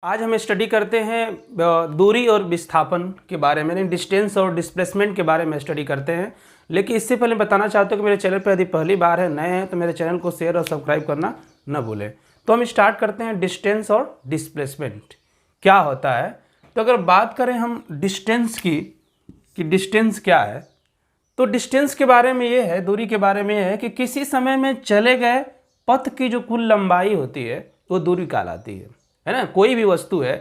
आज हम स्टडी करते हैं दूरी और विस्थापन के बारे में, डिस्टेंस और डिस्प्लेसमेंट के बारे में स्टडी करते हैं। लेकिन इससे पहले बताना चाहते हो कि मेरे चैनल पर यदि पहली बार है, नए हैं, तो मेरे चैनल को शेयर और सब्सक्राइब करना न भूलें। तो हम स्टार्ट करते हैं डिस्टेंस और डिस्प्लेसमेंट क्या होता है। तो अगर बात करें हम डिस्टेंस की कि डिस्टेंस क्या है, तो डिस्टेंस के बारे में ये है, दूरी के बारे में ये है कि किसी समय में चले गए पथ की जो कुल लंबाई होती है वो दूरी कहलाती है ना। कोई भी वस्तु है,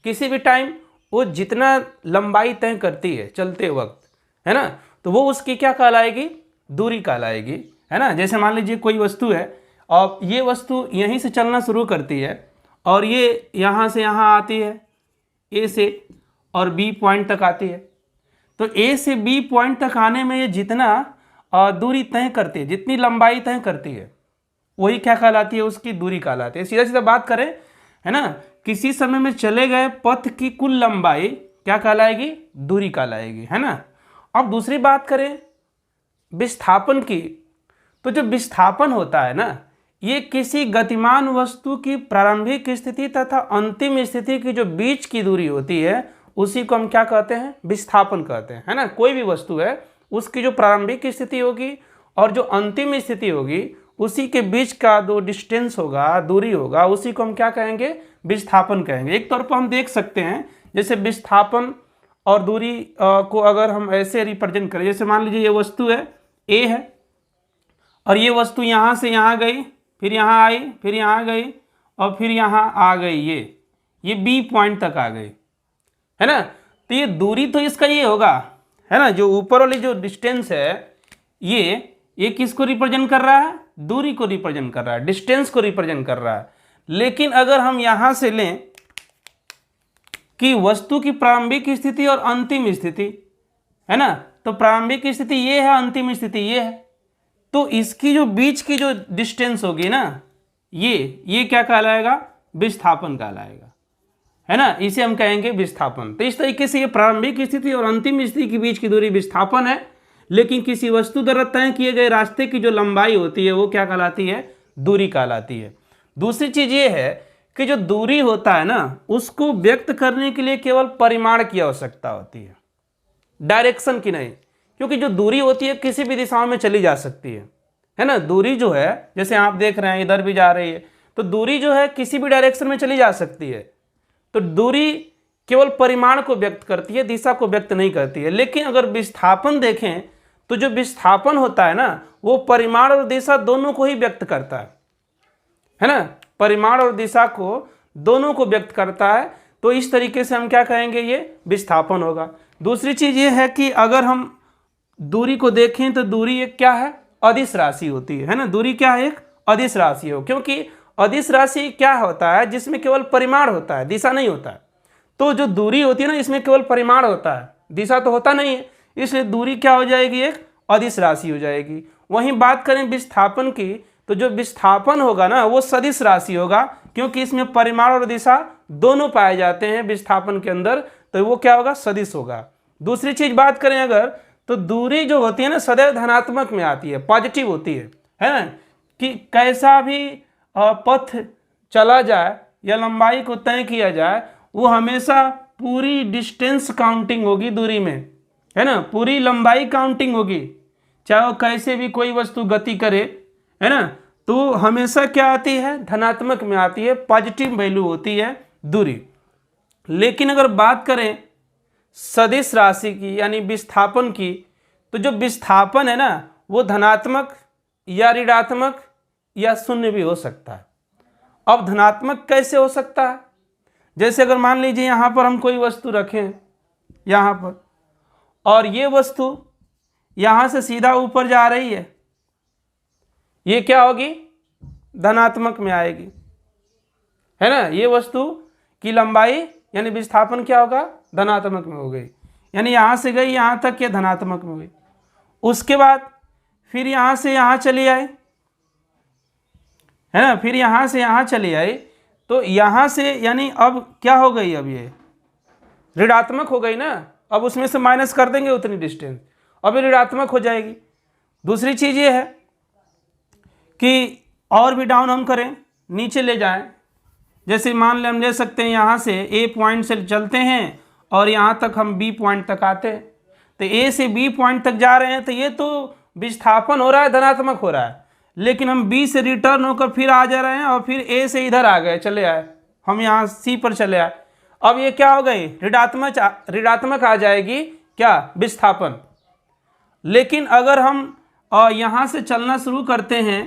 किसी भी टाइम वो जितना लंबाई तय करती है चलते वक्त, है ना, तो वो उसकी क्या कहलाएगी, दूरी कहलाएगी, है ना। जैसे मान लीजिए कोई वस्तु है और ये वस्तु यहीं से चलना शुरू करती है और ये यहाँ से यहाँ आती है, ए से और बी पॉइंट तक आती है। तो ए से बी पॉइंट तक आने में ये जितना दूरी तय करती है, जितनी लंबाई तय करती है, वही क्या कहलाती है, उसकी दूरी कहलाती है। सीधा सीधा बात करें, है ना, किसी समय में चले गए पथ की कुल लंबाई क्या कहलाएगी, दूरी कहलाएगी, है ना। अब दूसरी बात करें विस्थापन की, तो जो विस्थापन होता है ना, ये किसी गतिमान वस्तु की प्रारंभिक स्थिति तथा अंतिम स्थिति की जो बीच की दूरी होती है उसी को हम क्या कहते हैं, विस्थापन कहते हैं, है ना। कोई भी वस्तु है उसकी जो प्रारंभिक स्थिति होगी और जो अंतिम स्थिति होगी उसी के बीच का जो डिस्टेंस होगा, दूरी होगा, उसी को हम क्या कहेंगे, विस्थापन कहेंगे। एक तौर पर हम देख सकते हैं, जैसे विस्थापन और दूरी को अगर हम ऐसे रिप्रेजेंट करें, जैसे मान लीजिए ये वस्तु है ए है और ये वस्तु यहाँ से यहाँ गई, फिर यहाँ आई, फिर यहाँ गई और फिर यहाँ आ गई, ये बी पॉइंट तक आ गई, है ना। तो ये दूरी तो इसका ये होगा, है ना। जो ऊपर वाली जो डिस्टेंस है ये किसको रिप्रेजेंट कर रहा है, दूरी को रिप्रेजेंट कर रहा है, डिस्टेंस को रिप्रेजेंट कर रहा है। लेकिन अगर हम यहां से लें कि वस्तु की प्रारंभिक स्थिति और अंतिम स्थिति, है ना, तो प्रारंभिक स्थिति ये है, अंतिम स्थिति ये है, तो इसकी जो बीच की जो डिस्टेंस होगी ना, ये क्या कहलाएगा, विस्थापन कहलाएगा, है ना। इसे हम कहेंगे विस्थापन। तो इस तरीके से ये प्रारंभिक स्थिति और अंतिम स्थिति के बीच की दूरी विस्थापन है। लेकिन किसी वस्तु द्वारा तय किए गए रास्ते की जो लंबाई होती है वो क्या कहलाती है, दूरी कहलाती है। दूसरी चीज ये है कि जो दूरी होता है ना, उसको व्यक्त करने के लिए केवल परिमाण की आवश्यकता होती है, डायरेक्शन की नहीं। क्योंकि जो दूरी होती है किसी भी दिशाओं में चली जा सकती है ना। दूरी जो है, जैसे आप देख रहे हैं इधर भी जा रही है, तो दूरी जो है किसी भी डायरेक्शन में चली जा सकती है। तो दूरी केवल परिमाण को व्यक्त करती है, दिशा को व्यक्त नहीं करती है। लेकिन अगर विस्थापन देखें तो जो विस्थापन होता है ना, वो परिमाण और दिशा दोनों को ही व्यक्त करता है ना। परिमाण और दिशा को दोनों को व्यक्त करता है। तो इस तरीके से हम क्या कहेंगे, ये विस्थापन होगा। दूसरी चीज ये है कि अगर हम दूरी को देखें तो दूरी एक क्या है, अदिश राशि होती है ना। दूरी क्या है, एक अदिश राशि हो, क्योंकि अदिश राशि क्या होता है, जिसमें केवल परिमाण होता है, दिशा नहीं होता है। तो जो दूरी होती है ना, इसमें केवल परिमाण होता है, दिशा तो होता नहीं है, इसलिए दूरी क्या हो जाएगी, एक अदिश राशि हो जाएगी। वहीं बात करें विस्थापन की, तो जो विस्थापन होगा ना वो सदिश राशि होगा, क्योंकि इसमें परिमाण और दिशा दोनों पाए जाते हैं विस्थापन के अंदर, तो वो क्या होगा, सदिश होगा। दूसरी चीज बात करें अगर, तो दूरी जो होती है ना सदैव धनात्मक में आती है, पॉजिटिव होती है ना। कि कैसा भी पथ चला जाए या लंबाई को तय किया जाए, वो हमेशा पूरी डिस्टेंस काउंटिंग होगी दूरी में, है ना, पूरी लंबाई काउंटिंग होगी। चाहे वो कैसे भी कोई वस्तु गति करे, है ना, तो हमेशा क्या आती है, धनात्मक में आती है, पॉजिटिव वैल्यू होती है दूरी। लेकिन अगर बात करें सदिश राशि की यानी विस्थापन की, तो जो विस्थापन है ना वो धनात्मक या ऋणात्मक या शून्य भी हो सकता है। अब धनात्मक कैसे हो सकता है, जैसे अगर मान लीजिए यहाँ पर हम कोई वस्तु रखें यहाँ पर, और ये वस्तु यहाँ से सीधा ऊपर जा रही है, ये क्या होगी, धनात्मक में आएगी, है ना। ये वस्तु की लंबाई यानी विस्थापन क्या होगा, धनात्मक में हो गई, यानी यहाँ से गई यहाँ तक, ये धनात्मक में हुई। उसके बाद फिर यहाँ से यहाँ चली आई, है ना, फिर यहाँ से यहाँ चली आई, तो यहाँ से यानी अब क्या हो गई, अब ये ऋणात्मक हो गई ना। अब उसमें से माइनस कर देंगे उतनी डिस्टेंस, अब ये ऋणात्मक हो जाएगी। दूसरी चीज ये है कि और भी डाउन हम करें, नीचे ले जाएं, जैसे मान लें हम ले सकते हैं यहाँ से ए पॉइंट से चलते हैं और यहाँ तक हम बी पॉइंट तक आते हैं, तो ए से बी पॉइंट तक जा रहे हैं, तो ये तो विस्थापन हो रहा है, धनात्मक हो रहा है। लेकिन हम बी से रिटर्न होकर फिर आ जा रहे हैं और फिर ए से इधर आ गए, चले आए, हम यहाँ सी पर चले आए। अब ये क्या हो गई, ऋणात्मक आ जाएगी क्या, विस्थापन। लेकिन अगर हम यहाँ से चलना शुरू करते हैं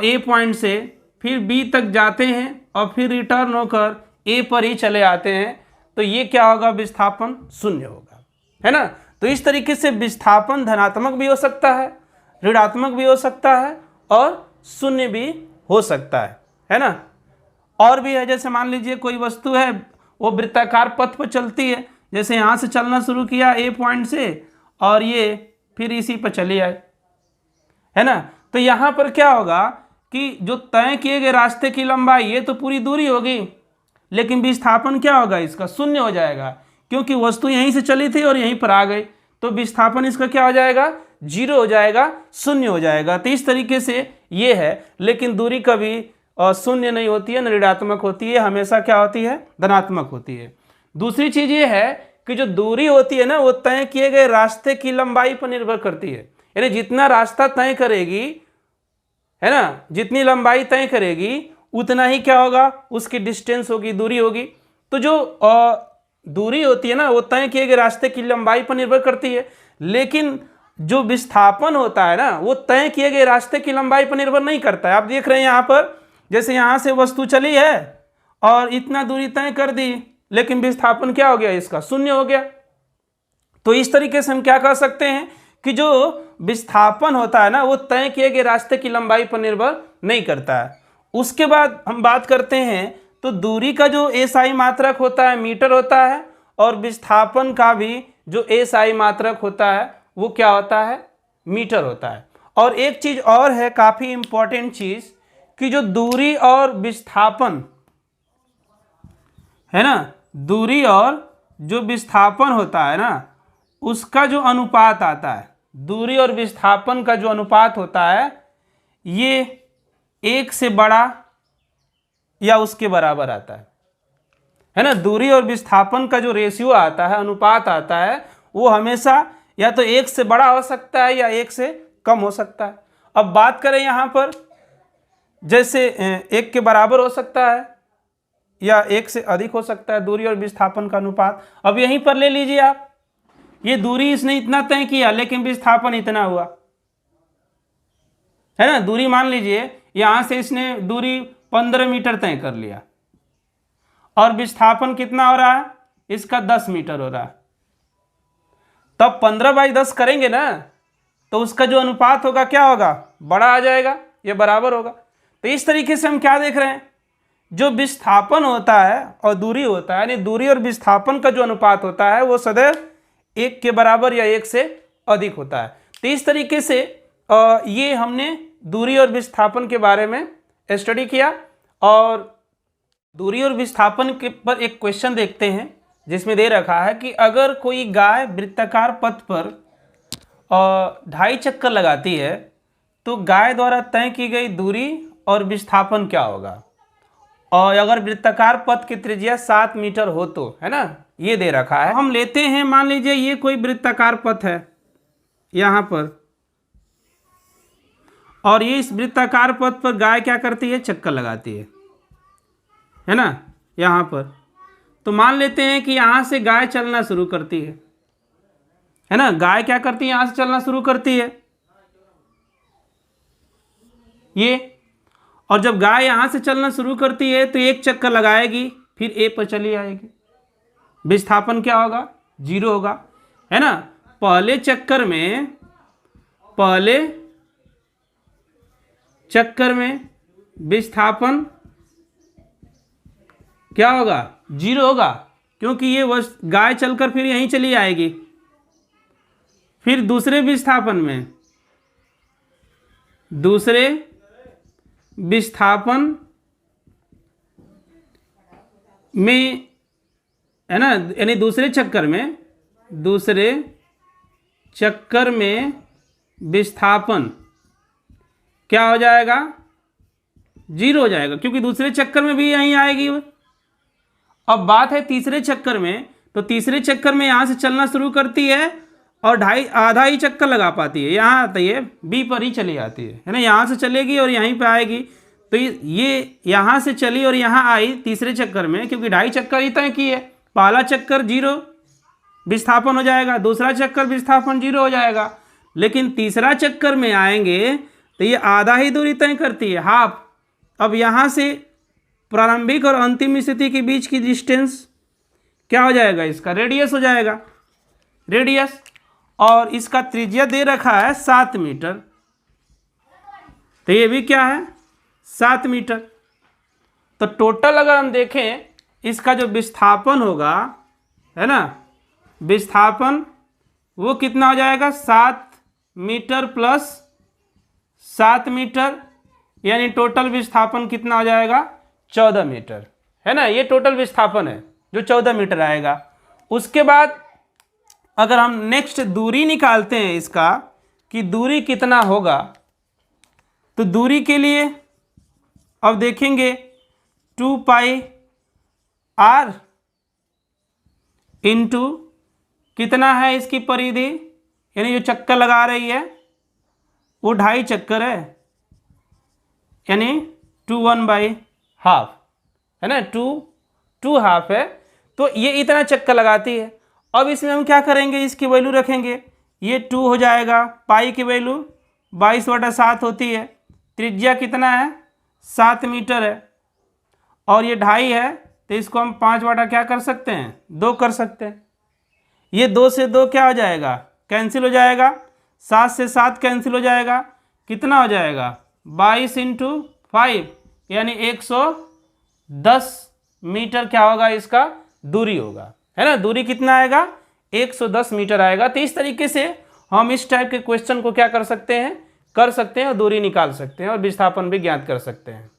ए पॉइंट से, फिर बी तक जाते हैं और फिर रिटर्न होकर ए पर ही चले आते हैं, तो ये क्या होगा, विस्थापन शून्य होगा, है ना। तो इस तरीके से विस्थापन धनात्मक भी हो सकता है, ऋणात्मक भी हो सकता है और शून्य भी हो सकता है ना। और भी है, जैसे मान लीजिए कोई वस्तु है वो वृत्ताकार पथ पर चलती है, जैसे यहाँ से चलना शुरू किया ए पॉइंट से और ये फिर इसी पर चली आए, है ना। तो यहाँ पर क्या होगा कि जो तय किए गए रास्ते की लंबाई ये तो पूरी दूरी होगी, लेकिन विस्थापन क्या होगा, इसका शून्य हो जाएगा, क्योंकि वस्तु यहीं से चली थी और यहीं पर आ गई, तो विस्थापन इसका क्या हो जाएगा, जीरो हो जाएगा, शून्य हो जाएगा। तो इस तरीके से ये है। लेकिन दूरी कभी शून्य नहीं होती है, न ऋणात्मक होती है, हमेशा क्या होती है, धनात्मक होती है। दूसरी चीज ये है कि जो दूरी होती है ना, वो तय किए गए रास्ते की लंबाई पर निर्भर करती है। यानी जितना रास्ता तय करेगी, है ना, जितनी लंबाई तय करेगी उतना ही क्या होगा, उसकी डिस्टेंस होगी, दूरी होगी। तो जो दूरी होती है ना, वो तय किए गए रास्ते की लंबाई पर निर्भर करती है। लेकिन जो विस्थापन होता है ना, वो तय किए गए रास्ते की लंबाई पर निर्भर नहीं करता है। आप देख रहे हैं यहाँ पर, जैसे यहाँ से वस्तु चली है और इतना दूरी तय कर दी, लेकिन विस्थापन क्या हो गया, इसका शून्य हो गया। तो इस तरीके से हम क्या कह सकते हैं कि जो विस्थापन होता है ना, वो तय किए गए रास्ते की लंबाई पर निर्भर नहीं करता है। उसके बाद हम बात करते हैं तो दूरी का जो एसआई मात्रक होता है मीटर होता है, और विस्थापन का भी जो एसआई मात्रक होता है वो क्या होता है, मीटर होता है। और एक चीज और है, काफी इंपॉर्टेंट चीज, कि जो दूरी और विस्थापन है ना, दूरी और जो विस्थापन होता है ना, उसका जो अनुपात आता है, दूरी और विस्थापन का जो अनुपात होता है, ये एक से बड़ा या उसके बराबर आता है ना। दूरी और विस्थापन का जो रेशियो आता है, अनुपात आता है, वो हमेशा या तो एक से बड़ा हो सकता है या एक से कम हो सकता है। अब बात करें यहाँ पर, जैसे एक के बराबर हो सकता है या एक से अधिक हो सकता है दूरी और विस्थापन का अनुपात। अब यहीं पर ले लीजिए आप, ये दूरी इसने इतना तय किया लेकिन विस्थापन इतना हुआ, है ना। दूरी मान लीजिए यहां से इसने दूरी 15 मीटर तय कर लिया और विस्थापन कितना हो रहा है, इसका 10 मीटर हो रहा है। तब 15/10 करेंगे ना, तो उसका जो अनुपात होगा क्या होगा, बड़ा आ जाएगा, ये बराबर होगा। तो इस तरीके से हम क्या देख रहे हैं, जो विस्थापन होता है और दूरी होता है, यानी दूरी और विस्थापन का जो अनुपात होता है वो सदैव एक के बराबर या एक से अधिक होता है। तो इस तरीके से ये हमने दूरी और विस्थापन के बारे में स्टडी किया। और दूरी और विस्थापन के पर एक क्वेश्चन देखते हैं, जिसमें दे रखा है कि अगर कोई गाय वृत्ताकार पथ पर 2.5 चक्कर लगाती है, तो गाय द्वारा तय की गई दूरी और विस्थापन क्या होगा, और अगर वृत्ताकार पथ की त्रिज्या 7 मीटर हो तो, है ना, ये दे रखा है। हम लेते हैं, मान लीजिए ये कोई वृत्ताकार पथ है यहाँ पर, और ये इस वृत्ताकार पथ पर गाय क्या करती है, चक्कर लगाती है ना, यहाँ पर। तो मान लेते हैं कि यहाँ से गाय चलना शुरू करती है ना, गाय क्या करती है, यहाँ से चलना शुरू करती है ये, और जब गाय यहाँ से चलना शुरू करती है तो एक चक्कर लगाएगी, फिर ए पर चली आएगी। विस्थापन क्या होगा, 0 होगा, है ना। पहले चक्कर में विस्थापन क्या होगा, 0 होगा, क्योंकि ये गाय चलकर फिर यहीं चली आएगी। फिर दूसरे विस्थापन में है ना, यानी दूसरे चक्कर में विस्थापन क्या हो जाएगा, जीरो हो जाएगा, क्योंकि दूसरे चक्कर में भी यहीं आएगी वो। अब बात है तीसरे चक्कर में, तो तीसरे चक्कर में यहाँ से चलना शुरू करती है और आधा ही चक्कर लगा पाती है, यहाँ आती है बी पर ही चली जाती है ना। यहाँ से चलेगी और यहीं पे आएगी, तो ये यहाँ से चली और यहाँ आई तीसरे चक्कर में, क्योंकि 2.5 चक्कर ही तय की है। पहला चक्कर 0 विस्थापन हो जाएगा, दूसरा चक्कर विस्थापन 0 हो जाएगा, लेकिन तीसरा चक्कर में आएंगे तो ये आधा ही दूरी तय करती है, हाफ। अब यहाँ से प्रारंभिक और अंतिम स्थिति के बीच की डिस्टेंस क्या हो जाएगा, इसका रेडियस हो जाएगा, रेडियस। और इसका त्रिज्या दे रखा है 7 मीटर, तो ये भी क्या है 7 मीटर। तो टोटल अगर हम देखें इसका जो विस्थापन होगा, है ना, विस्थापन वो कितना हो जाएगा 7 मीटर प्लस 7 मीटर, यानी टोटल विस्थापन कितना हो जाएगा 14 मीटर, है ना। ये टोटल विस्थापन है जो 14 मीटर आएगा। उसके बाद अगर हम नेक्स्ट दूरी निकालते हैं इसका कि दूरी कितना होगा, तो दूरी के लिए अब देखेंगे 2 पाई r इंटू कितना है इसकी परिधि, यानी जो चक्कर लगा रही है वो 2.5 चक्कर है, यानी 2/1/2 है ना, 2 हाफ है, तो ये इतना चक्कर लगाती है। अब इसमें हम क्या करेंगे, इसकी वैल्यू रखेंगे, ये 2 हो जाएगा, पाई की वैल्यू 22/7 होती है, त्रिज्या कितना है 7 मीटर है, और ये 2.5 है, तो इसको हम 5 क्या कर सकते हैं 2 कर सकते हैं। ये 2 से 2 क्या हो जाएगा, कैंसिल हो जाएगा, 7 से 7 कैंसिल हो जाएगा, कितना हो जाएगा 22 × 5 यानी 110 मीटर क्या होगा इसका दूरी होगा, है ना। दूरी कितना आएगा 110 मीटर आएगा। तो इस तरीके से हम इस टाइप के क्वेश्चन को क्या कर सकते हैं और दूरी निकाल सकते हैं और विस्थापन भी ज्ञात कर सकते हैं।